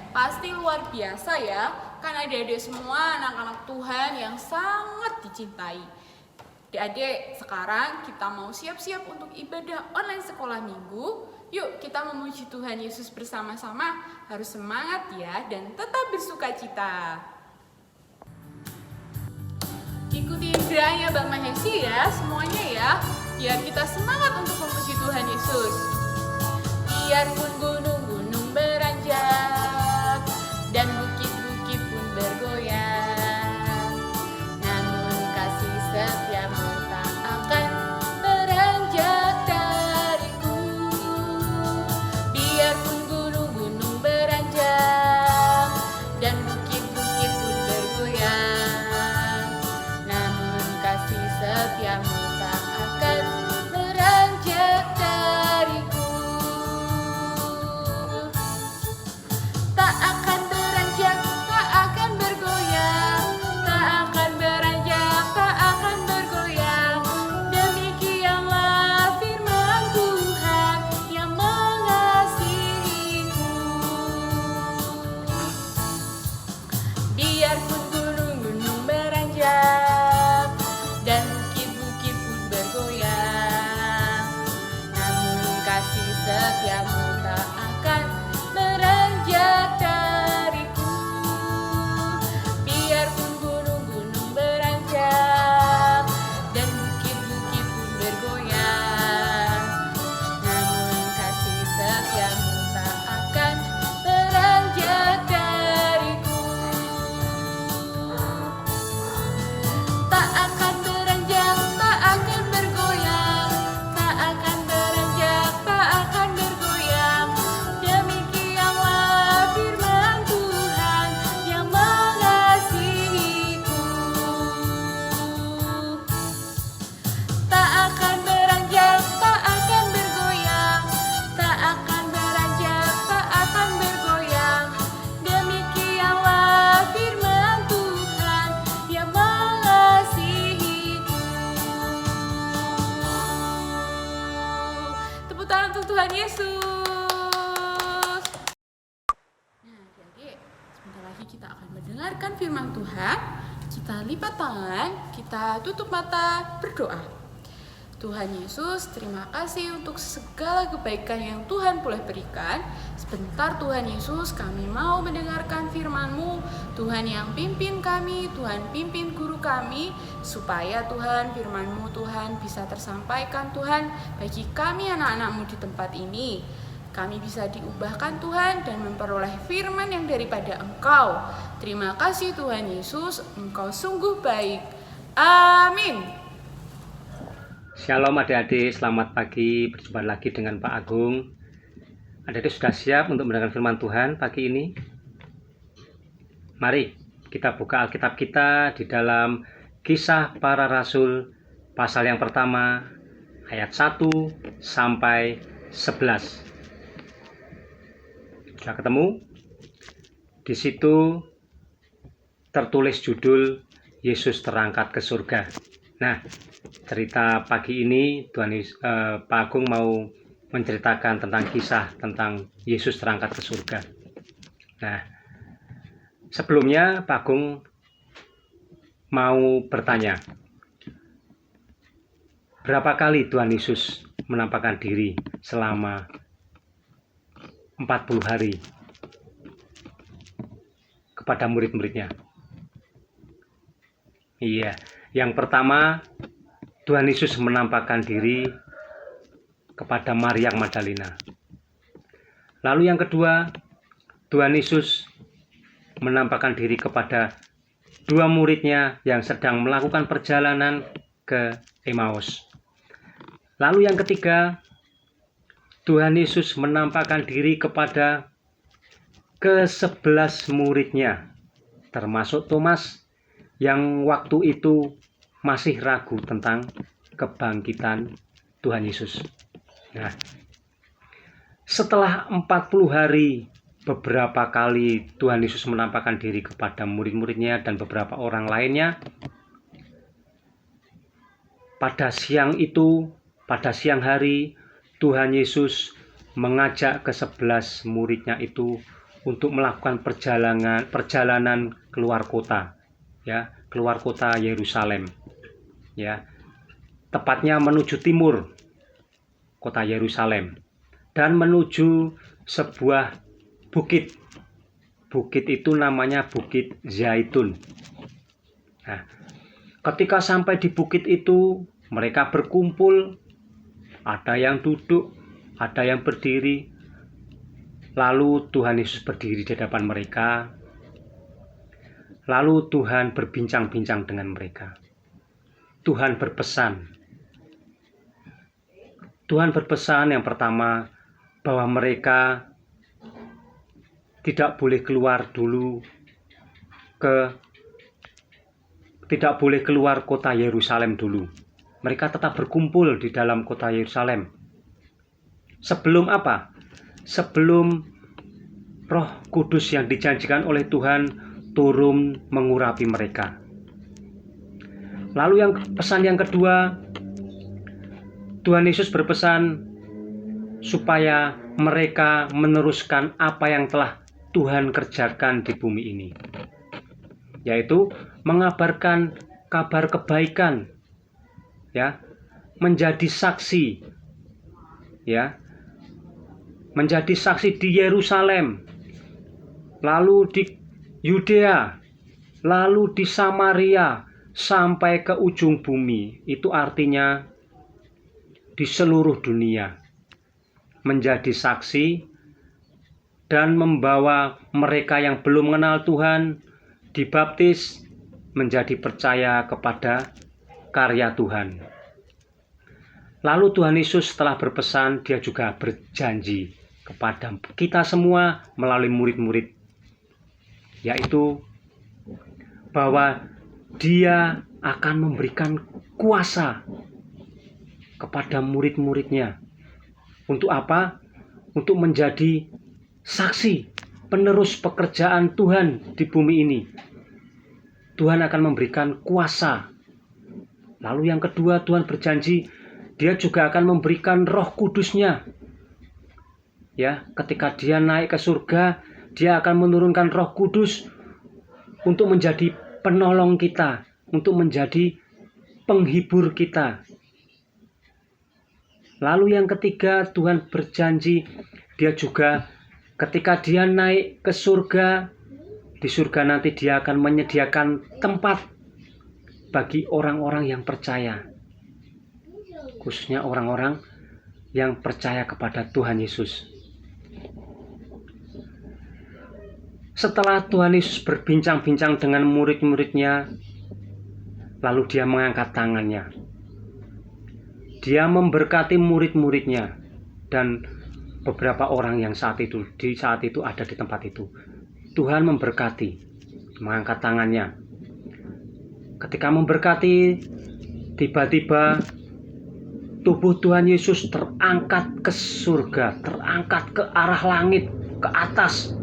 Pasti luar biasa ya. Kan adik-adik semua anak-anak Tuhan yang sangat dicintai. Adik-adik, sekarang kita mau siap-siap untuk ibadah online sekolah minggu. Yuk kita memuji Tuhan Yesus bersama-sama. Harus semangat ya dan tetap bersukacita. Ikuti doanya Bang Mahesi ya, semuanya ya. Biar kita semangat untuk memuji Tuhan Yesus. Biarpun gunung-gunung beranjak dan bukit-bukit pun bergoyang, namun kasih setiamu tak akan beranjak dariku. Biarpun gunung-gunung beranjak dan bukit-bukit pun bergoyang, namun kasih setiamu tak akan beranjak dariku. Tak akan beranjak, tak akan bergoyang, tak akan beranjak, tak akan bergoyang. Demikianlah firman Tuhan yang mengasihiku. Biarpun gunung-gunung beranjak dan bukit-bukit pun bergoyang, namun kasih setiamu tak akan beranjak dariku. Biarpun gunung-gunung beranjak dan bukit-bukit pun bergoyang, namun kasih setiamu tak akan beranjak dariku. Tak akan beranjak, tak akan bergoyang, tak akan beranjak, tak akan bergoyang. Demikianlah firman Tuhan yang mengasihiku. Tak akan beranjak, tak akan bergoyang, tak akan beranjak, tak akan bergoyang. Demikianlah firman Tuhan yang mengasihiku. Tepuk tangan untuk Tuhan Yesus. Nah, adik-adik, sebentar lagi kita akan mendengarkan firman Tuhan. Kita lipat tangan, kita tutup mata, berdoa. Tuhan Yesus, terima kasih untuk segala kebaikan yang Tuhan boleh berikan. Sebentar Tuhan Yesus, kami mau mendengarkan firman-Mu. Tuhan yang pimpin kami, Tuhan pimpin guru kami, supaya Tuhan firman-Mu Tuhan bisa tersampaikan Tuhan bagi kami anak-anak-Mu di tempat ini. Kami bisa diubahkan Tuhan dan memperoleh firman yang daripada Engkau. Terima kasih Tuhan Yesus, Engkau sungguh baik. Amin. Shalom adik-adik, selamat pagi, berjumpa lagi dengan Pak Agung. Adik-adik sudah siap untuk mendengar firman Tuhan pagi ini? Mari kita buka Alkitab kita di dalam Kisah Para Rasul pasal yang pertama ayat 1 sampai 11. Sudah ketemu? Di situ tertulis judul Yesus terangkat ke surga. Nah, cerita pagi ini Pak Agung mau menceritakan tentang kisah tentang Yesus terangkat ke surga. Nah, sebelumnya Pak Agung mau bertanya, berapa kali Tuhan Yesus menampakkan diri selama 40 hari kepada murid-muridnya? Iya, yang pertama Tuhan Yesus menampakkan diri kepada Maria Magdalena. Lalu yang kedua, Tuhan Yesus menampakkan diri kepada dua muridnya yang sedang melakukan perjalanan ke Emmaus. Lalu yang ketiga, Tuhan Yesus menampakkan diri kepada ke-11 muridnya, termasuk Thomas yang waktu itu masih ragu tentang kebangkitan Tuhan Yesus. Nah, setelah 40 hari, beberapa kali Tuhan Yesus menampakkan diri kepada murid-muridnya dan beberapa orang lainnya. Pada siang hari, Tuhan Yesus mengajak ke-11 muridnya itu untuk melakukan perjalanan keluar kota, ya, keluar kota Yerusalem, ya. Tepatnya menuju timur kota Yerusalem dan menuju sebuah bukit. Bukit itu namanya Bukit Zaitun. Nah, ketika sampai di bukit itu, mereka berkumpul, ada yang duduk, ada yang berdiri. Lalu Tuhan Yesus berdiri di hadapan mereka. Lalu Tuhan berbincang-bincang dengan mereka. Tuhan berpesan. Tuhan berpesan yang pertama bahwa mereka tidak boleh keluar kota Yerusalem dulu. Mereka tetap berkumpul di dalam kota Yerusalem. Sebelum apa? Sebelum Roh Kudus yang dijanjikan oleh Tuhan turun mengurapi mereka. Lalu pesan yang kedua, Tuhan Yesus berpesan supaya mereka meneruskan apa yang telah Tuhan kerjakan di bumi ini, yaitu mengabarkan kabar kebaikan, ya, menjadi saksi, ya, menjadi saksi di Yerusalem, lalu di Yudea, lalu di Samaria, sampai ke ujung bumi. Itu artinya di seluruh dunia, menjadi saksi dan membawa mereka yang belum mengenal Tuhan dibaptis menjadi percaya kepada karya Tuhan. Lalu Tuhan Yesus setelah berpesan, dia juga berjanji kepada kita semua melalui murid-murid, yaitu bahwa dia akan memberikan kuasa kepada murid-muridnya. Untuk apa? Untuk menjadi saksi, penerus pekerjaan Tuhan di bumi ini. Tuhan akan memberikan kuasa. Lalu yang kedua, Tuhan berjanji dia juga akan memberikan Roh Kudus-Nya. Ya, ketika dia naik ke surga, dia akan menurunkan Roh Kudus untuk menjadi penolong kita, untuk menjadi penghibur kita. Lalu yang ketiga, Tuhan berjanji dia juga ketika dia naik ke surga, di surga nanti dia akan menyediakan tempat bagi orang-orang yang percaya, khususnya orang-orang yang percaya kepada Tuhan Yesus. Setelah Tuhan Yesus berbincang-bincang dengan murid-muridnya, lalu dia mengangkat tangannya. Dia memberkati murid-muridnya dan beberapa orang yang saat itu ada di tempat itu. Tuhan memberkati, mengangkat tangannya. Ketika memberkati, tiba-tiba tubuh Tuhan Yesus terangkat ke surga, terangkat ke arah langit, ke atas.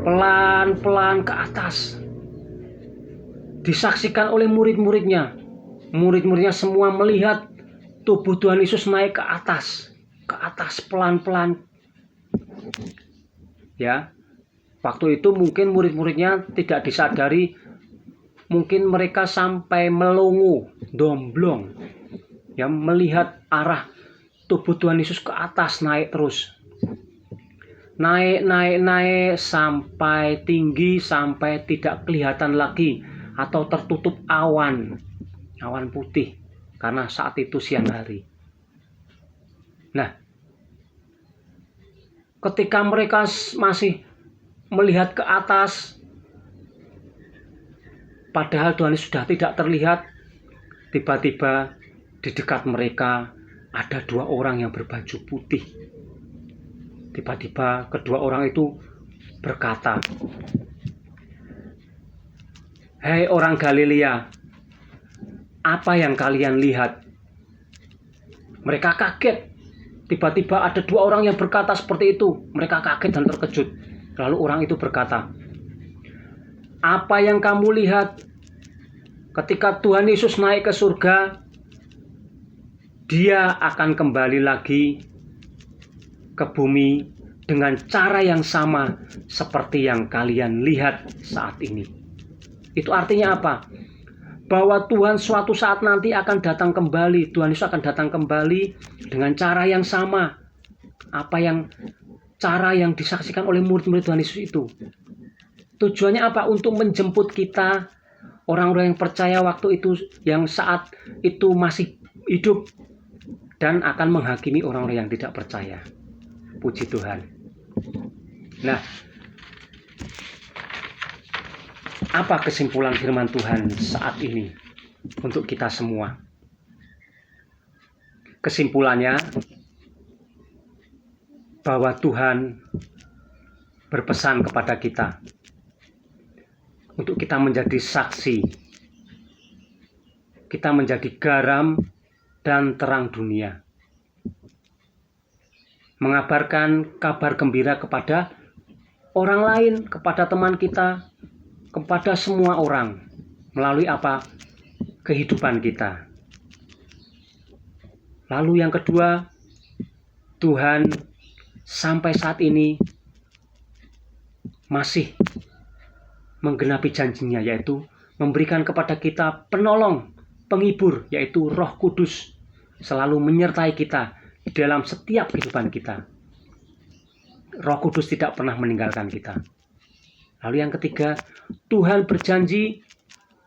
Pelan-pelan ke atas. Disaksikan oleh murid-muridnya. Murid-muridnya semua melihat tubuh Tuhan Yesus naik ke atas pelan-pelan. Ya, waktu itu mungkin murid-muridnya tidak disadari, mungkin mereka sampai melongo, domblong, ya, melihat arah tubuh Tuhan Yesus ke atas naik terus. Naik sampai tinggi, sampai tidak kelihatan lagi atau tertutup awan putih karena saat itu siang hari. Nah, ketika mereka masih melihat ke atas, padahal Tuhan sudah tidak terlihat, tiba-tiba di dekat mereka ada dua orang yang berbaju putih. Tiba-tiba kedua orang itu berkata, "Hei orang Galilea, apa yang kalian lihat?" Mereka kaget. Tiba-tiba ada dua orang yang berkata seperti itu. Mereka kaget dan terkejut. Lalu orang itu berkata, "Apa yang kamu lihat? Ketika Tuhan Yesus naik ke surga, dia akan kembali lagi ke bumi dengan cara yang sama seperti yang kalian lihat saat ini. Itu artinya apa? Bahwa Tuhan suatu saat nanti akan datang kembali. Tuhan Yesus akan datang kembali dengan cara yang sama. Cara yang disaksikan oleh murid-murid Tuhan Yesus itu. Tujuannya apa? Untuk menjemput kita, orang-orang yang percaya waktu itu, yang saat itu masih hidup, dan akan menghakimi orang-orang yang tidak percaya. Puji Tuhan. Nah, apa kesimpulan firman Tuhan saat ini untuk kita semua? Kesimpulannya, bahwa Tuhan berpesan kepada kita untuk kita menjadi saksi, kita menjadi garam dan terang dunia, mengabarkan kabar gembira kepada orang lain, kepada teman kita, kepada semua orang, melalui apa? Kehidupan kita. Lalu yang kedua, Tuhan sampai saat ini masih menggenapi janjinya, yaitu memberikan kepada kita penolong, penghibur, yaitu Roh Kudus, selalu menyertai kita di dalam setiap kehidupan kita. Roh Kudus tidak pernah meninggalkan kita. Lalu yang ketiga, Tuhan berjanji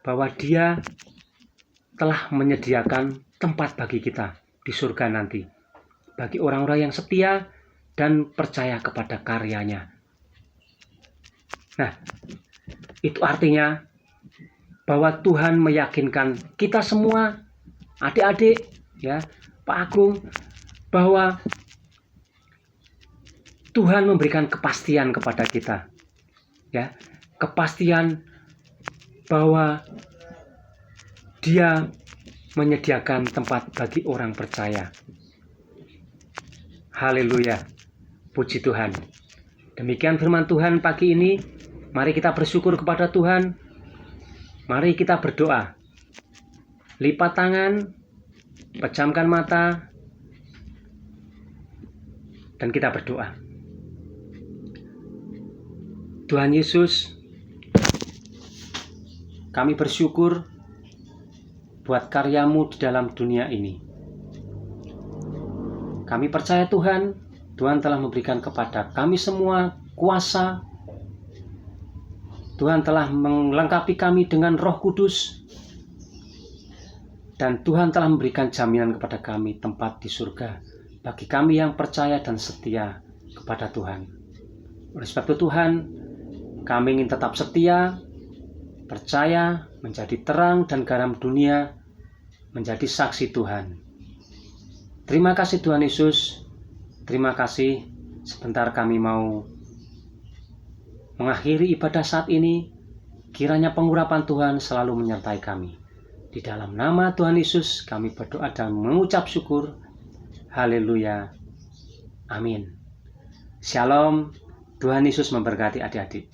bahwa Dia telah menyediakan tempat bagi kita di surga nanti, bagi orang-orang yang setia dan percaya kepada karyanya. Nah, itu artinya bahwa Tuhan meyakinkan kita semua, adik-adik, ya, Pak Agung, bahwa Tuhan memberikan kepastian kepada kita, ya, kepastian bahwa Dia menyediakan tempat bagi orang percaya. Haleluya. Puji Tuhan. Demikian firman Tuhan pagi ini. Mari kita bersyukur kepada Tuhan. Mari kita berdoa. Lipat tangan, pejamkan mata, dan kita berdoa. Tuhan Yesus, kami bersyukur buat karya-Mu di dalam dunia ini. Kami percaya Tuhan, Tuhan telah memberikan kepada kami semua kuasa. Tuhan telah melengkapi kami dengan Roh Kudus. Dan Tuhan telah memberikan jaminan kepada kami tempat di surga bagi kami yang percaya dan setia kepada Tuhan. Oleh sebab itu Tuhan, kami ingin tetap setia, percaya, menjadi terang dan garam dunia, menjadi saksi Tuhan. Terima kasih Tuhan Yesus. Terima kasih, sebentar kami mau mengakhiri ibadah saat ini. Kiranya pengurapan Tuhan selalu menyertai kami. Di dalam nama Tuhan Yesus kami berdoa dan mengucap syukur. Haleluya. Amin. Shalom. Tuhan Yesus memberkati adik-adik.